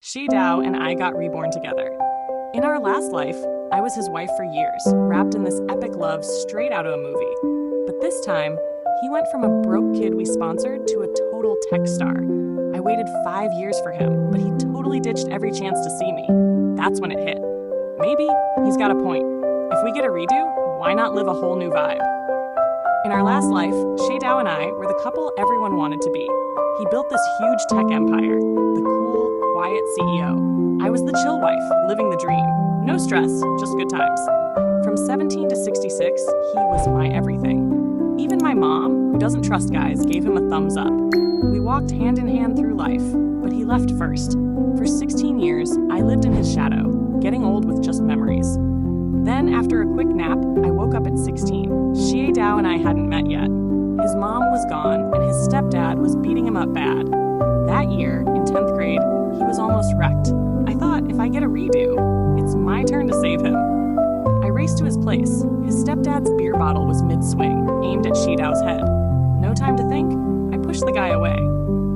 Xie Dao and I got reborn together. In our last life, I was his wife for years, wrapped in this epic love straight out of a movie. But this time, he went from a broke kid we sponsored to a total tech star. I waited 5 years for him, but he totally ditched every chance to see me. That's when it hit. Maybe he's got a point. If we get a redo, why not live a whole new vibe? In our last life, Xie Dao and I were the couple everyone wanted to be. He built this huge tech empire, the cool, quiet CEO. I was the chill wife, living the dream. No stress, just good times. From 17 to 66, he was my everything. Even my mom, who doesn't trust guys, gave him a thumbs up. We walked hand in hand through life, but he left first. For 16 years, I lived in his shadow, getting old with just memories. Then, after a quick nap, I woke up at 16. Xie Dao and I hadn't met yet. His mom was gone, and his stepdad was beating him up bad. That year, in 10th grade, he was almost wrecked. I thought, if I get a redo, it's my turn to save him. I raced to his place. His stepdad's beer bottle was mid-swing, aimed at Xie Dao's head. No time to think. I pushed the guy away.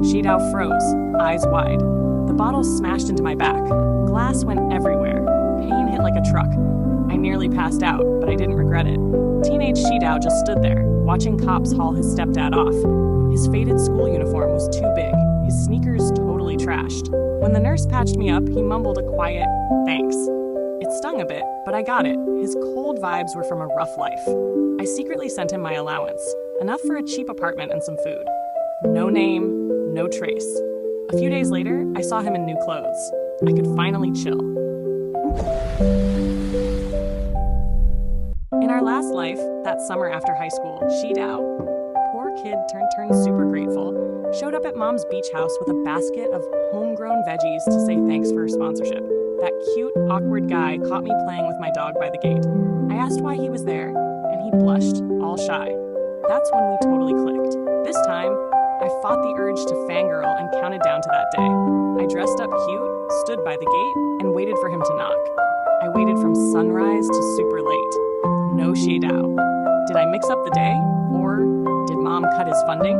Xie Dao froze, eyes wide. The bottle smashed into my back. Glass went everywhere. Pain hit like a truck. I nearly passed out, but I didn't regret it. Teenage Xie Dao just stood there, watching cops haul his stepdad off. His faded school uniform was too big, his sneakers totally trashed. When the nurse patched me up, he mumbled a quiet, "Thanks." It stung a bit, but I got it. His cold vibes were from a rough life. I secretly sent him my allowance, enough for a cheap apartment and some food. No name, no trace. A few days later, I saw him in new clothes. I could finally chill. In our last life, that summer after high school, Xie Dao, poor kid turned super grateful, showed up at mom's beach house with a basket of homegrown veggies to say thanks for her sponsorship. That cute, awkward guy caught me playing with my dog by the gate. I asked why he was there, and he blushed, all shy. That's when we totally clicked. This time, I fought the urge to fangirl and counted down to that day. I dressed up cute, stood by the gate, and waited for him to knock. I waited from sunrise to super late. No Xie Dao. Did I mix up the day? Or did mom cut his funding?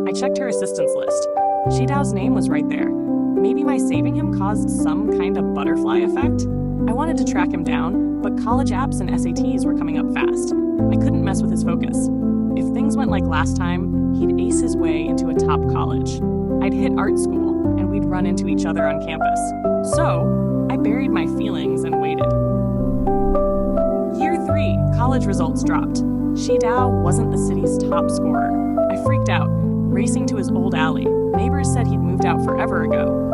I checked her assistance list. Xie Dao's name was right there. Maybe my saving him caused some kind of butterfly effect? I wanted to track him down, but college apps and SATs were coming up fast. I couldn't mess with his focus. If things went like last time, he'd ace his way into a top college. I'd hit art school, and we'd run into each other on campus. So, I buried my feelings and waited. Year 3, college results dropped. Xie Dao wasn't the city's top scorer. I freaked out, racing to his old alley. Neighbors said he'd moved out forever ago.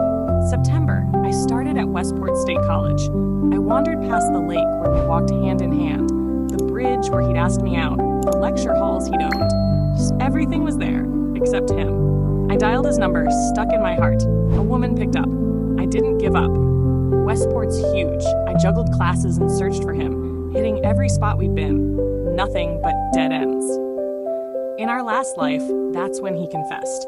September, I started at Westport State College. I wandered past the lake where we walked hand in hand, the bridge where he'd asked me out, the lecture halls he'd owned. Just everything was there, except him. I dialed his number, stuck in my heart. A woman picked up. I didn't give up. Westport's huge. I juggled classes and searched for him, hitting every spot we'd been. Nothing but dead ends. In our last life, that's when he confessed.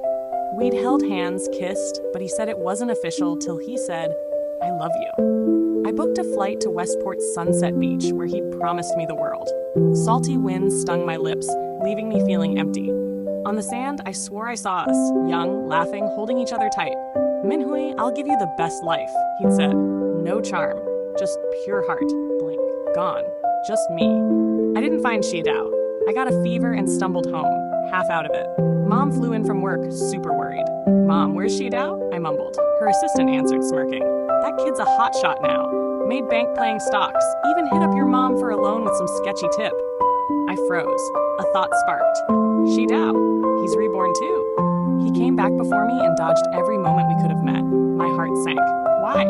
We'd held hands, kissed, but he said it wasn't official till he said, "I love you." I booked a flight to Westport's Sunset Beach where he'd promised me the world. Salty winds stung my lips, leaving me feeling empty. On the sand, I swore I saw us, young, laughing, holding each other tight. "Minhui, I'll give you the best life," he'd said. No charm, just pure heart. Blink, gone, just me. I didn't find Xie Dao. I got a fever and stumbled home, half out of it. Mom flew in from work, super worried. "Mom, where's Xie Dao?" I mumbled. Her assistant answered, smirking. "That kid's a hotshot now. Made bank playing stocks. Even hit up your mom for a loan with some sketchy tip." I froze. A thought sparked. Xie Dao, he's reborn too. He came back before me and dodged every moment we could have met. My heart sank. Why?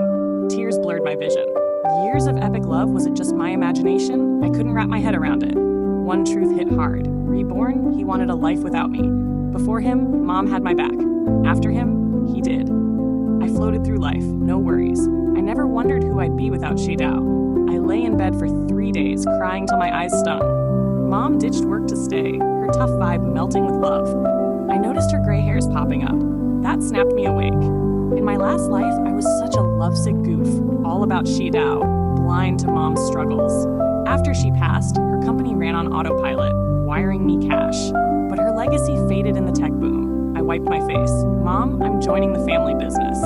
Tears blurred my vision. Years of epic love, was it just my imagination? I couldn't wrap my head around it. One truth hit hard. Reborn, he wanted a life without me. Before him, mom had my back. After him, he did. I floated through life, no worries. I never wondered who I'd be without Xie Dao. I lay in bed for 3 days, crying till my eyes stung. Mom ditched work to stay, her tough vibe melting with love. I noticed her gray hairs popping up. That snapped me awake. In my last life, I was such a lovesick goof, all about Xie Dao, blind to mom's struggles. After she passed, her company ran on autopilot, wiring me cash. But her legacy faded in the tech boom. I wiped my face. "Mom, I'm joining the family business."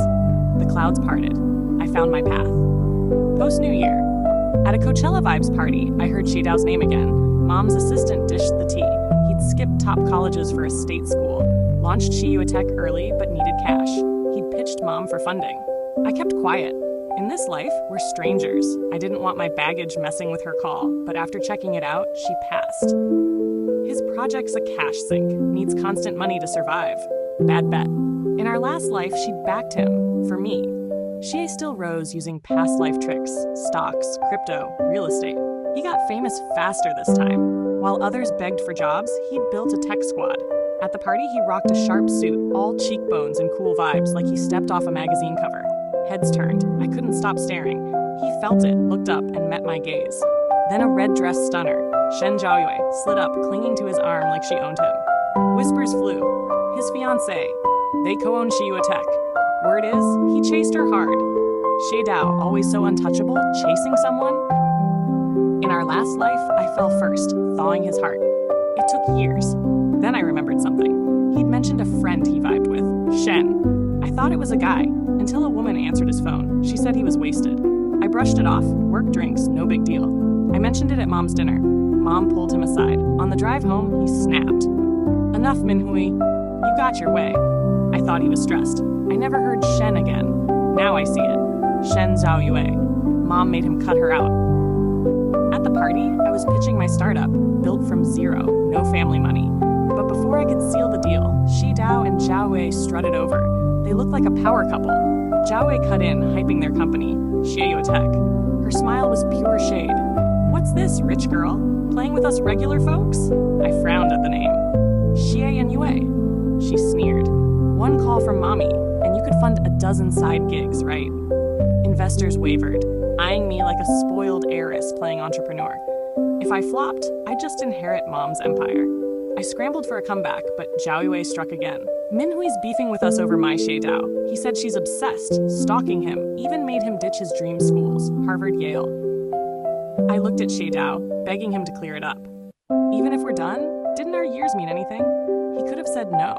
The clouds parted. I found my path. Post-New Year. At a Coachella Vibes party, I heard Xie Dao's name again. Mom's assistant dished the tea. He'd skipped top colleges for a state school, launched Xie Tech early but needed cash. He'd pitched Mom for funding. I kept quiet. In this life, we're strangers. I didn't want my baggage messing with her call, but after checking it out, she passed. His project's a cash sink, needs constant money to survive. Bad bet. In our last life, she'd backed him, for me. Xie still rose using past life tricks, stocks, crypto, real estate. He got famous faster this time. While others begged for jobs, he'd built a tech squad. At the party, he rocked a sharp suit, all cheekbones and cool vibes like he stepped off a magazine cover. Heads turned. I couldn't stop staring. He felt it, looked up, and met my gaze. Then a red dress stunner, Shen Zhaoyue, slid up, clinging to his arm like she owned him. Whispers flew. His fiancée. They co-own Xie Tech. Word is, he chased her hard. Xie Dao, always so untouchable, chasing someone? In our last life, I fell first, thawing his heart. It took years. Then I remembered something. He'd mentioned a friend he vibed with, Shen. I thought it was a guy, until a woman answered his phone. She said he was wasted. I brushed it off. Work drinks, no big deal. I mentioned it at Mom's dinner. Mom pulled him aside. On the drive home, he snapped. Enough, Minhui. You got your way. I thought he was stressed. I never heard Shen again. Now I see it. Shen Zhaoyue. Mom made him cut her out. At the party, I was pitching my startup, built from zero, no family money. But before I could seal the deal, Xie Dao and Zhaoyue strutted over. They looked like a power couple. Zhaoyue cut in, hyping their company, Xie Tech. Her smile was pure shade. What's this, rich girl? Playing with us regular folks? I frowned at the name. Xie and Yue. She sneered. One call from mommy, and you could fund a dozen side gigs, right? Investors wavered, eyeing me like a spoiled heiress playing entrepreneur. If I flopped, I'd just inherit Mom's empire. I scrambled for a comeback, but Zhaoyue struck again. Minhui's beefing with us over my Xie Dao. He said she's obsessed, stalking him, even made him ditch his dream schools, Harvard, Yale. I looked at Xie Dao, begging him to clear it up. Even if we're done, didn't our years mean anything? He could have said no.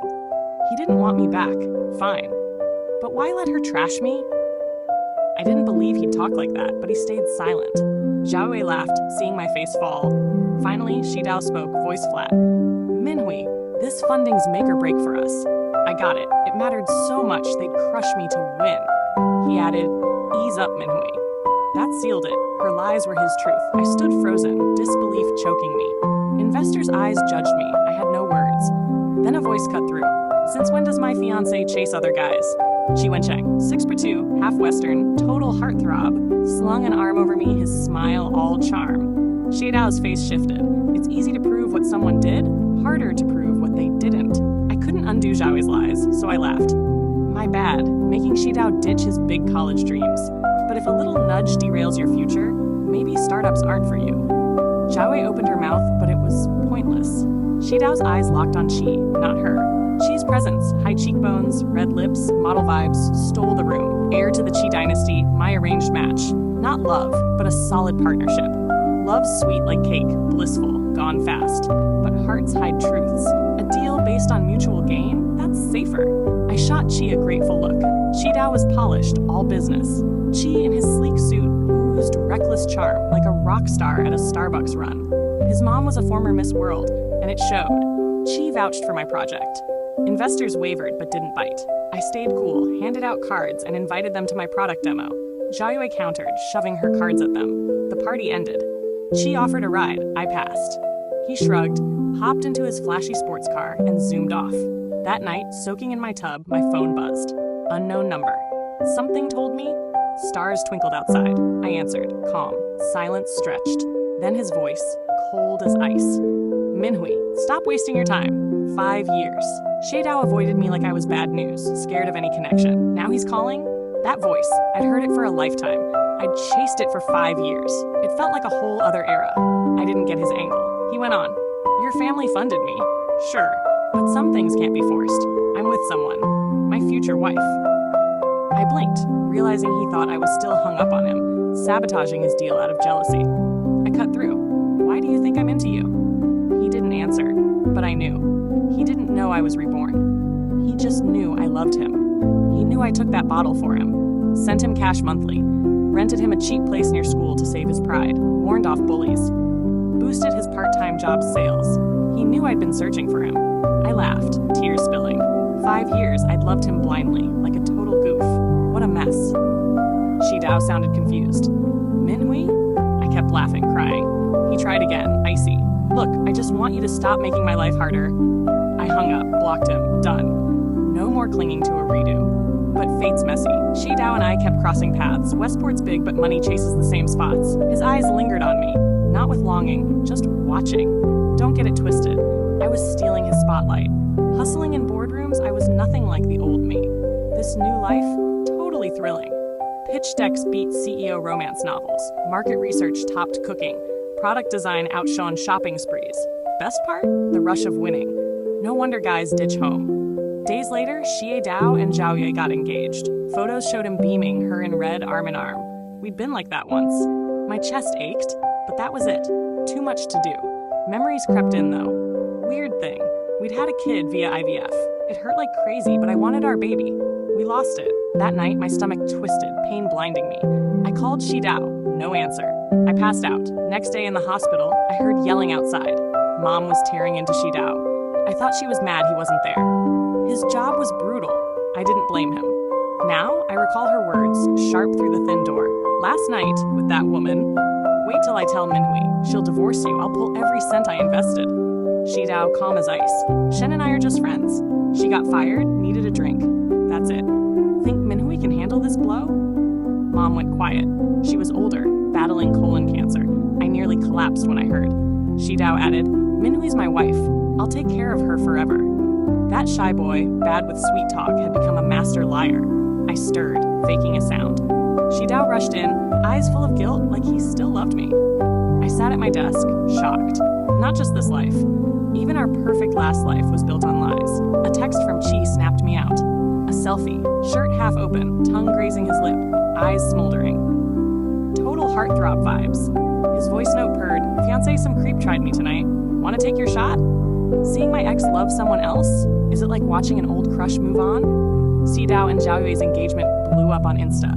He didn't want me back, fine. But why let her trash me? I didn't believe he'd talk like that, but he stayed silent. Zhaoyue laughed, seeing my face fall. Finally, Xie Dao spoke, voice flat. Minhui, this funding's make or break for us. I got it. It mattered so much they'd crush me to win. He added, ease up, Minhui. That sealed it. Her lies were his truth. I stood frozen, disbelief choking me. Investors' eyes judged me. I had no words. Then a voice cut through. Since when does my fiancé chase other guys? Xi Wencheng, 6'2", half Western, total heartthrob, slung an arm over me, his smile all charm. Xie Dao's face shifted. It's easy to prove what someone did, harder to prove what they didn't. I couldn't undo Zhaoyue's lies, so I laughed. My bad, making Xie Dao ditch his big college dreams. But if a little nudge derails your future, maybe startups aren't for you. Zhaoyue opened her mouth, but it was pointless. Xie Dao's eyes locked on Xi, not her. Xi's presence, high cheekbones, red lips, model vibes, stole the room. Heir to the Qi dynasty, my arranged match. Not love, but a solid partnership. Love's sweet like cake, blissful, gone fast. But hearts hide truths. A deal based on mutual gain? That's safer. I shot Qi a grateful look. Xie Dao was polished, all business. Qi in his sleek suit oozed reckless charm, like a rock star at a Starbucks run. His mom was a former Miss World, and it showed. Qi vouched for my project. Investors wavered but didn't bite. I stayed cool, handed out cards, and invited them to my product demo. Zhaoyue countered, shoving her cards at them. The party ended. Qi offered a ride. I passed. He shrugged, hopped into his flashy sports car, and zoomed off. That night, soaking in my tub, my phone buzzed. Unknown number. Something told me. Stars twinkled outside. I answered, calm. Silence stretched. Then his voice, cold as ice. Minhui, stop wasting your time. 5 years. Xie Dao avoided me like I was bad news, scared of any connection. Now he's calling? That voice, I'd heard it for a lifetime. I'd chased it for 5 years. It felt like a whole other era. I didn't get his angle. He went on. Your family funded me. Sure, but some things can't be forced. I'm with someone. My future wife. I blinked, realizing he thought I was still hung up on him, sabotaging his deal out of jealousy. I cut through. Why do you think I'm into you? He didn't answer, but I knew. He didn't know I was reborn. He just knew I loved him. He knew I took that bottle for him. sent him cash monthly, rented him a cheap place near school to save his pride, warned off bullies, boosted his part-time job's sales. He knew I'd been searching for him. I laughed, tears spilling. 5 years I'd loved him blindly, like a total goof. What a mess. Xie Dao sounded confused. Minhui? I kept laughing, crying. He tried again, icy. Look, I just want you to stop making my life harder. I hung up, blocked him, done. No more clinging to a redo. But fate's messy. Xie Dao and I kept crossing paths. Westport's big, but money chases the same spots. His eyes lingered on me, not with longing, just watching. Don't get it twisted. I was stealing his spotlight. Hustling in boardrooms, I was nothing like the old me. This new life, totally thrilling. Pitch decks beat CEO romance novels. Market research topped cooking. Product design outshone shopping sprees. Best part? The rush of winning. No wonder guys ditch home. Days later, Xie Dao and Zhao Yue got engaged. Photos showed him beaming, her in red, arm in arm. We'd been like that once. My chest ached, but that was it. Too much to do. Memories crept in, though. Weird thing. We'd had a kid via IVF. It hurt like crazy, but I wanted our baby. We lost it. That night, my stomach twisted, pain blinding me. I called Xie Dao. No answer. I passed out. Next day in the hospital, I heard yelling outside. Mom was tearing into Xie Dao. I thought she was mad he wasn't there. His job was brutal. I didn't blame him. Now, I recall her words, sharp through the thin door. Last night, with that woman, wait till I tell Minhui. She'll divorce you. I'll pull every cent I invested. Xie Dao, calm as ice. Shen and I are just friends. She got fired, needed a drink. That's it. Think Minhui can handle this blow? Mom went quiet. She was older, battling colon cancer. I nearly collapsed when I heard. Xie Dao added, Minhui's my wife. I'll take care of her forever. That shy boy, bad with sweet talk, had become a master liar. I stirred, faking a sound. Xie Dao rushed in, eyes full of guilt, like he still loved me. I sat at my desk, shocked. Not just this life. Even our perfect last life was built on lies. A text from Chi snapped me out. A selfie, shirt half open, tongue grazing his lip, eyes smoldering. Total heartthrob vibes. His voice note purred, fiancé, some creep tried me tonight. Want to take your shot? Seeing my ex love someone else? Is it like watching an old crush move on? Xie Dao and Zhao Yue's engagement blew up on Insta.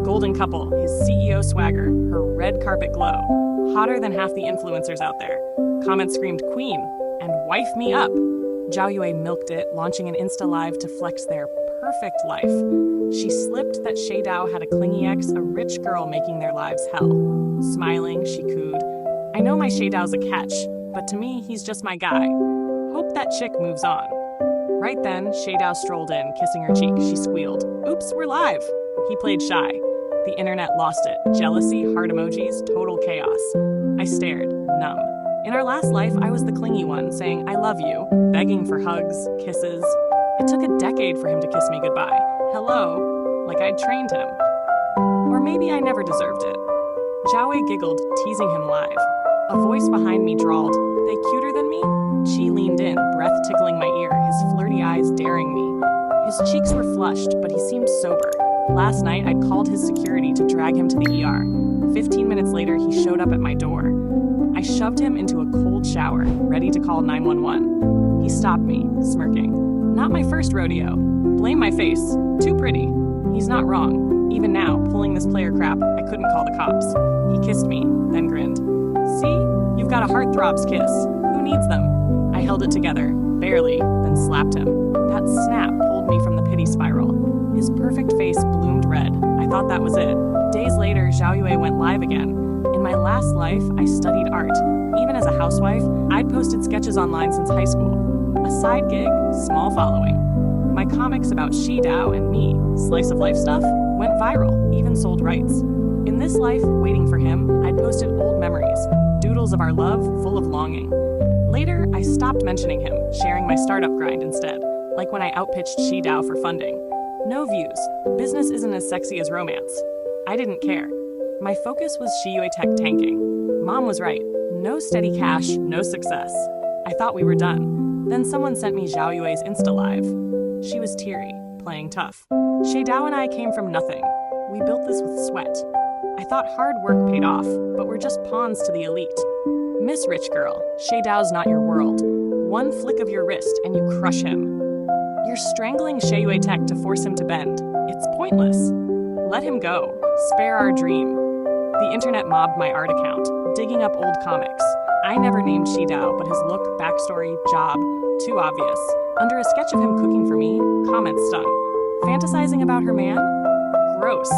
Golden couple, his CEO swagger, her red carpet glow. Hotter than half the influencers out there. Comments screamed queen and wife me up. Zhao Yue milked it, launching an Insta Live to flex their perfect life. She slipped that Xie Dao had a clingy ex, a rich girl making their lives hell. Smiling, she cooed, I know my Xie Dao's a catch, but to me, he's just my guy. Hope that chick moves on. Right then, Xie Dao strolled in, kissing her cheek. She squealed, oops, we're live. He played shy. The internet lost it. Jealousy, heart emojis, total chaos. I stared, numb. In our last life, I was the clingy one, saying, I love you, begging for hugs, kisses. It took a decade for him to kiss me goodbye. Hello, like I'd trained him. Or maybe I never deserved it. Zhao Wei giggled, teasing him live. A voice behind me drawled, they cuter than me? Chi leaned in, breath tickling my ear, his flirty eyes daring me. His cheeks were flushed, but he seemed sober. Last night, I'd called his security to drag him to the ER. 15 minutes later, he showed up at my door. I shoved him into a cold shower, ready to call 911. He stopped me, smirking. Not my first rodeo. Blame my face. Too pretty. He's not wrong. Even now, pulling this player crap, I couldn't call the cops. He kissed me, then grinned. See? You've got a heartthrob's kiss. Who needs them? I held it together, barely, then slapped him. That snap pulled me from the pity spiral. His perfect face bloomed red. I thought that was it. Days later, Zhao Yue went live again. In my last life, I studied art. Even as a housewife, I'd posted sketches online since high school. A side gig, small following. My comics about Xie Dao and me, slice of life stuff, went viral, even sold rights. In this life, waiting for him, I'd posted old memories, doodles of our love full of longing. Later, I stopped mentioning him, sharing my startup grind instead, like when I outpitched Xie Dao for funding. No views. Business isn't as sexy as romance. I didn't care. My focus was Xie Tech tanking. Mom was right. No steady cash, no success. I thought we were done. Then someone sent me Zhao Yue's Insta Live. She was teary, playing tough. Xie Dao and I came from nothing. We built this with sweat. I thought hard work paid off, but we're just pawns to the elite. Miss Rich Girl, Xie Dao's not your world. One flick of your wrist and you crush him. You're strangling Xie Tech to force him to bend. It's pointless. Let him go. Spare our dream. The internet mobbed my art account, digging up old comics. I never named Xie Dao, but his look, backstory, job, too obvious. Under a sketch of him cooking for me, comments stung. Fantasizing about her man? Gross.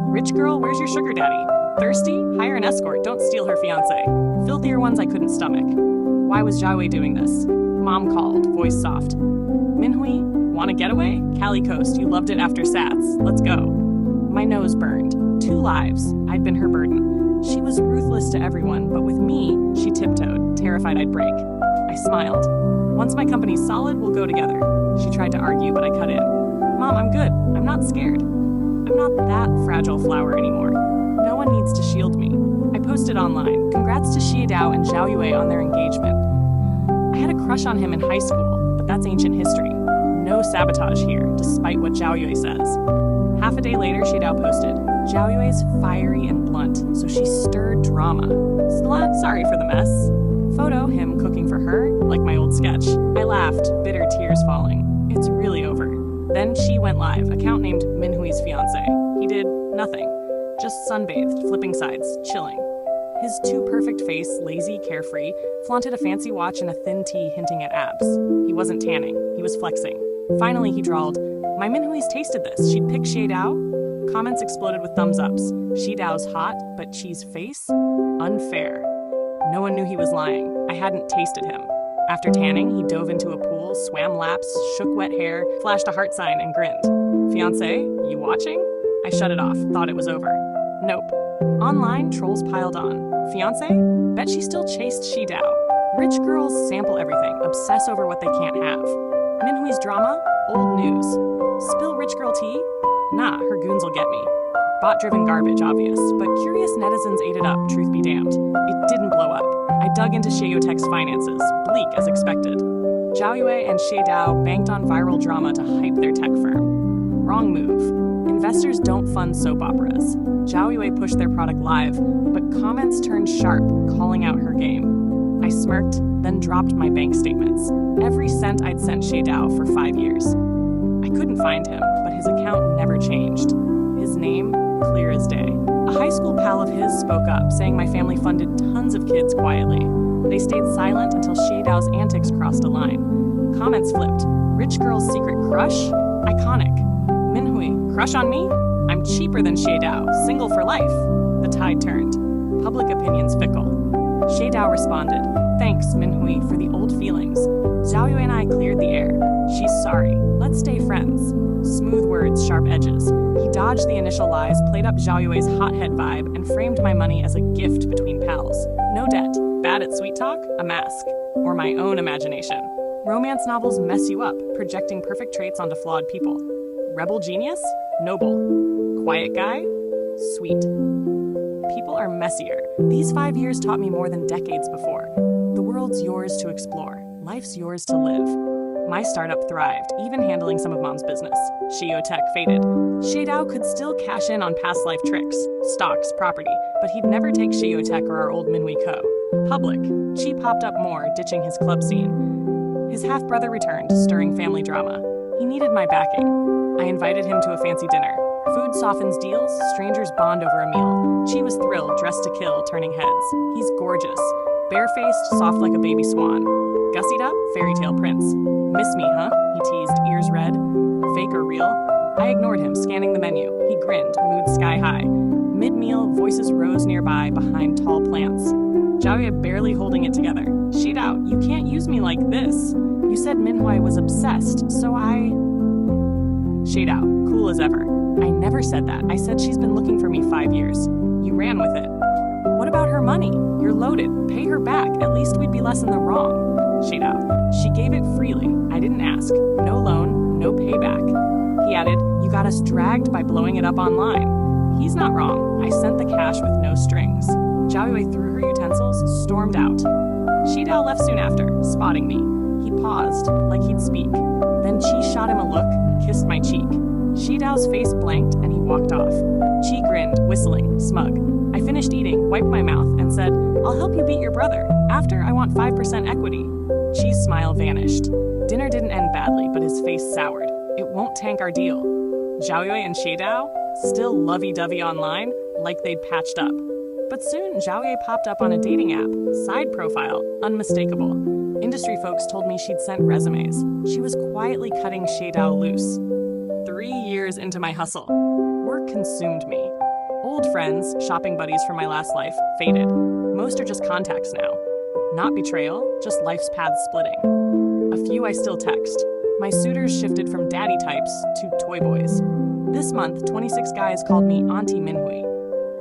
Rich girl, where's your sugar daddy? Thirsty? Hire an escort, don't steal her fiance. Filthier ones I couldn't stomach. Why was Jiawei doing this? Mom called, voice soft. Minhui, want a getaway? Cali Coast, you loved it after Sats. Let's go. My nose burned. 2 lives. I'd been her burden. She was ruthless to everyone, but with me, she tiptoed, terrified I'd break. I smiled. Once my company's solid, we'll go together. She tried to argue, but I cut in. Mom, I'm good. I'm not scared. I'm not that fragile flower anymore. No one needs to shield me. I posted online. Congrats to Xie Dao and Zhao Yue on their engagement. I had a crush on him in high school, but that's ancient history. No sabotage here, despite what Zhao Yue says. Half a day later, Xie Dao posted, Zhao Yue's fiery and blunt, so she stirred drama. Sorry for the mess. Photo, him cooking for her, like my old sketch. I laughed, bitter tears falling. It's really over. Then she went live, account named Minhui's fiance. He did nothing. Just sunbathed, flipping sides, chilling. His too perfect face, lazy, carefree, flaunted a fancy watch and a thin tee hinting at abs. He wasn't tanning, he was flexing. Finally, he drawled, my Minhui's tasted this. She'd pick Xie Dao? Comments exploded with thumbs ups. Xie Dao's hot, but Chi's face? Unfair. No one knew he was lying. I hadn't tasted him. After tanning, he dove into a pool, swam laps, shook wet hair, flashed a heart sign, and grinned. Fiance, you watching? I shut it off, thought it was over. Nope. Online, trolls piled on. Fiance? Bet she still chased Xie Dao. Rich girls sample everything, obsess over what they can't have. Minhui's drama? Old news. Spill rich girl tea? Nah, her goons will get me. Bot-driven garbage, obvious, but curious netizens ate it up, truth be damned. It didn't blow up. I dug into Xieyotech's finances, bleak as expected. Zhao Yue and Xie Dao banked on viral drama to hype their tech firm. Wrong move. Investors don't fund soap operas. Zhao Yue pushed their product live, but comments turned sharp, calling out her game. I smirked, then dropped my bank statements. Every cent I'd sent Xie Dao for 5 years. I couldn't find him, but his account never changed. His name, clear as day. A high school pal of his spoke up, saying my family funded tons of kids quietly. They stayed silent until Xie Dao's antics crossed a line. Comments flipped. Rich girl's secret crush? Iconic. Minhui, crush on me? I'm cheaper than Xie Dao, single for life. The tide turned. Public opinion's fickle. Xie Dao responded, thanks, Minhui, for the old feelings. Zhao Yue and I cleared the air. She's sorry. Let's stay friends. Smooth words, sharp edges. He dodged the initial lies, played up Zhao Yue's hothead vibe, and framed my money as a gift between pals. No debt. Bad at sweet talk? A mask. Or my own imagination. Romance novels mess you up, projecting perfect traits onto flawed people. Rebel genius? Noble. Quiet guy? Sweet. People are messier. These 5 years taught me more than decades before. The world's yours to explore. Life's yours to live. My startup thrived, even handling some of Mom's business. Xieyotech faded. Xie Dao could still cash in on past life tricks, stocks, property, but he'd never take Xieyotech or our old Minhui Co. Public. Xi popped up more, ditching his club scene. His half-brother returned, stirring family drama. He needed my backing. I invited him to a fancy dinner. Food softens deals, strangers bond over a meal. Xi was thrilled, dressed to kill, turning heads. He's gorgeous. Bare-faced, soft like a baby swan. Gussied up, fairy tale prince. Miss me, huh? He teased, ears red. Fake or real? I ignored him, scanning the menu. He grinned, mood sky high. Mid-meal, voices rose nearby, behind tall plants. Zhao Yue barely holding it together. Xie Dao, you can't use me like this. You said Minhui was obsessed, so I... Xie Dao, cool as ever. I never said that. I said she's been looking for me 5 years. You ran with it. What about her money? You're loaded. Pay her back. At least we'd be less in the wrong. Xie Dao, she gave it freely. I didn't ask. No loan, no payback. He added, you got us dragged by blowing it up online. He's not wrong. I sent the cash with no strings. Zhao Yue threw her utensils, stormed out. Xie Dao left soon after, spotting me. He paused, like he'd speak. Then Qi shot him a look, kissed my cheek. Xie Dao's face blanked and he walked off. Qi grinned, whistling, smug. I finished eating, wiped my mouth, and said, I'll help you beat your brother. After, I want 5% equity. Qi's smile vanished. Dinner didn't end badly, but his face soured. It won't tank our deal. Zhao Yue and Xie Dao? still lovey-dovey online, like they'd patched up. But soon, Zhao popped up on a dating app, side profile, unmistakable. Industry folks told me she'd sent resumes. She was quietly cutting Xie Dao loose. 3 years into my hustle, work consumed me. Old friends, shopping buddies from my last life, faded. Most are just contacts now. Not betrayal, just life's paths splitting. A few I still text. My suitors shifted from daddy types to toy boys. This month, 26 guys called me Auntie Minhui.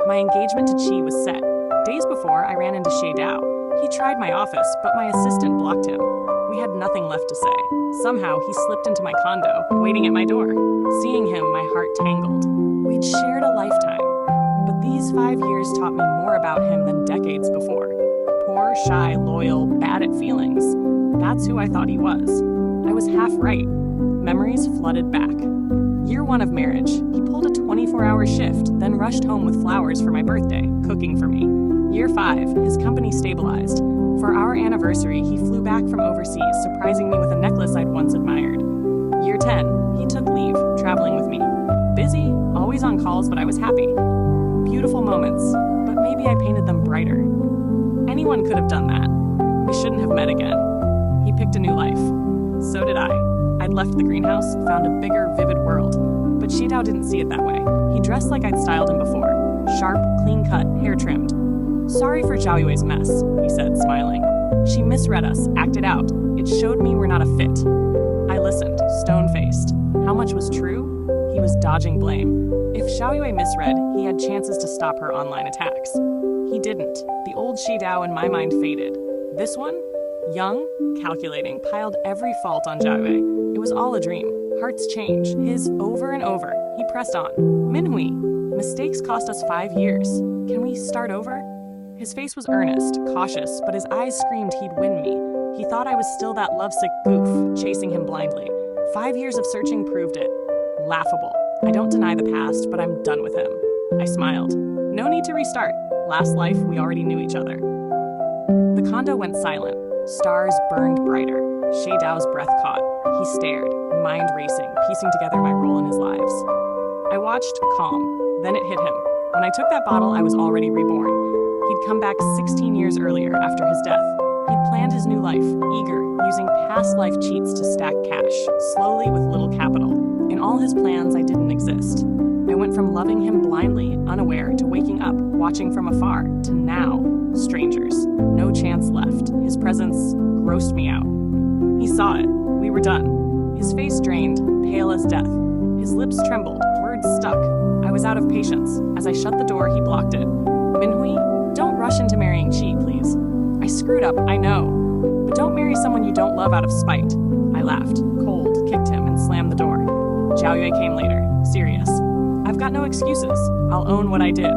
My engagement to Qi was set. Days before, I ran into Xie Dao. He tried my office, but my assistant blocked him. We had nothing left to say. Somehow, he slipped into my condo, waiting at my door. Seeing him, my heart tangled. We'd shared a lifetime. But these 5 years taught me more about him than decades before. Poor, shy, loyal, bad at feelings. That's who I thought he was. I was half right. Memories flooded back. Year 1 of marriage, he pulled a 24-hour shift, then rushed home with flowers for my birthday, cooking for me. Year 5, his company stabilized. For our anniversary, he flew back from overseas, surprising me with a necklace I'd once admired. Year 10, he took leave, traveling with me. Busy, always on calls, but I was happy. Beautiful moments, but maybe I painted them brighter. Anyone could have done that. We shouldn't have met again. He picked a new life. So did I. I'd left the greenhouse, found a bigger, vivid world. But Xie Dao didn't see it that way. He dressed like I'd styled him before. Sharp, clean-cut, hair trimmed. Sorry for Zhao Yue's mess, he said, smiling. She misread us, acted out. It showed me we're not a fit. I listened, stone-faced. How much was true? He was dodging blame. If Zhao Yue misread, he had chances to stop her online attacks. He didn't. The old Xie Dao in my mind faded. This one? Young, calculating, piled every fault on Zhao Yue. It was all a dream. Hearts change. His over and over. He pressed on. Minhui, mistakes cost us 5 years. Can we start over? His face was earnest, cautious, but his eyes screamed he'd win me. He thought I was still that lovesick goof, chasing him blindly. 5 years of searching proved it. Laughable. I don't deny the past, but I'm done with him. I smiled. No need to restart. Last life, we already knew each other. The condo went silent. Stars burned brighter. Xie Dao's breath caught. He stared, mind racing, piecing together my role in his lives. I watched, calm. Then it hit him. When I took that bottle, I was already reborn. He'd come back 16 years earlier after his death. He'd planned his new life, eager, using past life cheats to stack cash, slowly with little capital. In all his plans, I didn't exist. I went from loving him blindly, unaware, to waking up, watching from afar, to now, strangers. No chance left. His presence grossed me out. He saw it. We were done. His face drained, pale as death. His lips trembled, words stuck. I was out of patience. As I shut the door, he blocked it. Minhui, don't rush into marrying Qi, please. I screwed up, I know. But don't marry someone you don't love out of spite. I laughed, cold, kicked him, and slammed the door. Zhao Yue came later, serious. I've got no excuses. I'll own what I did.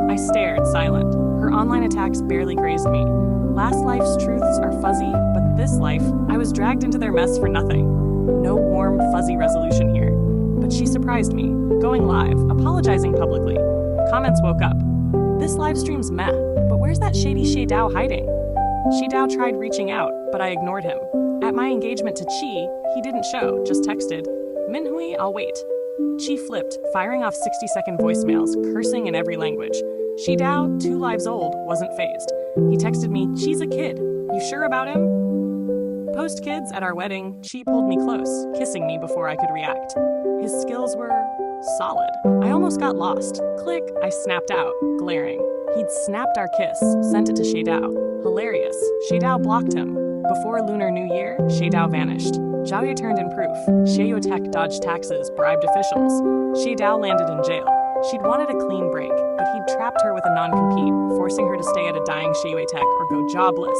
I stared, silent. Her online attacks barely grazed me. Last life's truths are fuzzy, but this life, I was dragged into their mess for nothing. No warm, fuzzy resolution here. But she surprised me, going live, apologizing publicly. Comments woke up. This live stream's meh, but where's that shady Xie Dao hiding? Xie Dao tried reaching out, but I ignored him. At my engagement to Qi, he didn't show, just texted, Minhui, I'll wait. Qi flipped, firing off 60-second voicemails, cursing in every language. Xie Dao, 2 lives old, wasn't fazed. He texted me, Qi's a kid. You sure about him? Post-kids, at our wedding, Qi pulled me close, kissing me before I could react. His skills were solid. I almost got lost. Click, I snapped out, glaring. He'd snapped our kiss, sent it to Xie Dao. Hilarious. Xie Dao blocked him. Before Lunar New Year, Xie Dao vanished. Zhao Yue turned in proof. Xie Yue Tech dodged taxes, bribed officials. Xie Dao landed in jail. She'd wanted a clean break, but he'd trapped her with a non-compete, forcing her to stay at a dying Xie Yue Tech or go jobless.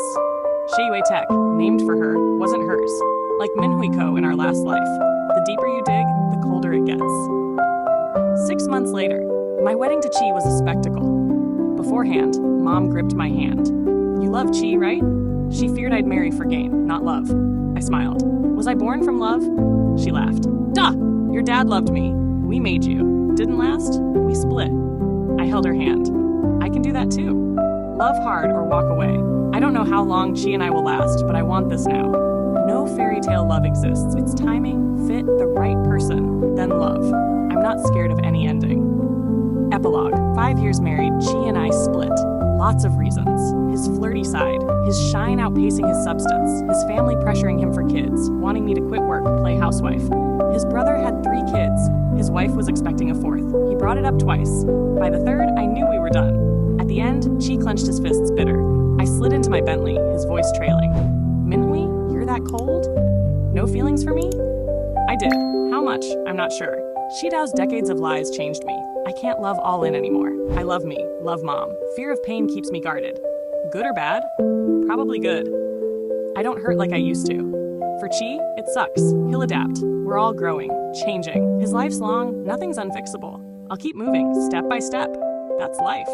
Xie Yue Tech, named for her, wasn't hers. Like Minhui Co. in our last life. The deeper you dig, the colder it gets. 6 months later, my wedding to Qi was a spectacle. Beforehand, Mom gripped my hand. You love Qi, right? She feared I'd marry for gain, not love. I smiled. Was I born from love? She laughed. Duh! Your dad loved me. We made you. Didn't last? We split. I held her hand. I can do that too. Love hard or walk away. I don't know how long Qi and I will last, but I want this now. No fairy tale love exists. It's timing, fit, the right person, then love. I'm not scared of any ending. Epilogue. 5 years married, Xie and I split. Lots of reasons. His flirty side, his shine outpacing his substance, his family pressuring him for kids, wanting me to quit work, play housewife. His brother had 3 kids. His wife was expecting a 4th. He brought it up twice. By the 3rd, I knew we were done. At the end, Xie clenched his fists bitter. I slid into my Bentley, his voice trailing. Minhui, you're that cold? No feelings for me? I did. How much? I'm not sure. Xie Dao's decades of lies changed me. I can't love all in anymore. I love me, love mom. Fear of pain keeps me guarded. Good or bad? Probably good. I don't hurt like I used to. For Xie, it sucks. He'll adapt. We're all growing, changing. His life's long, nothing's unfixable. I'll keep moving, step by step. That's life.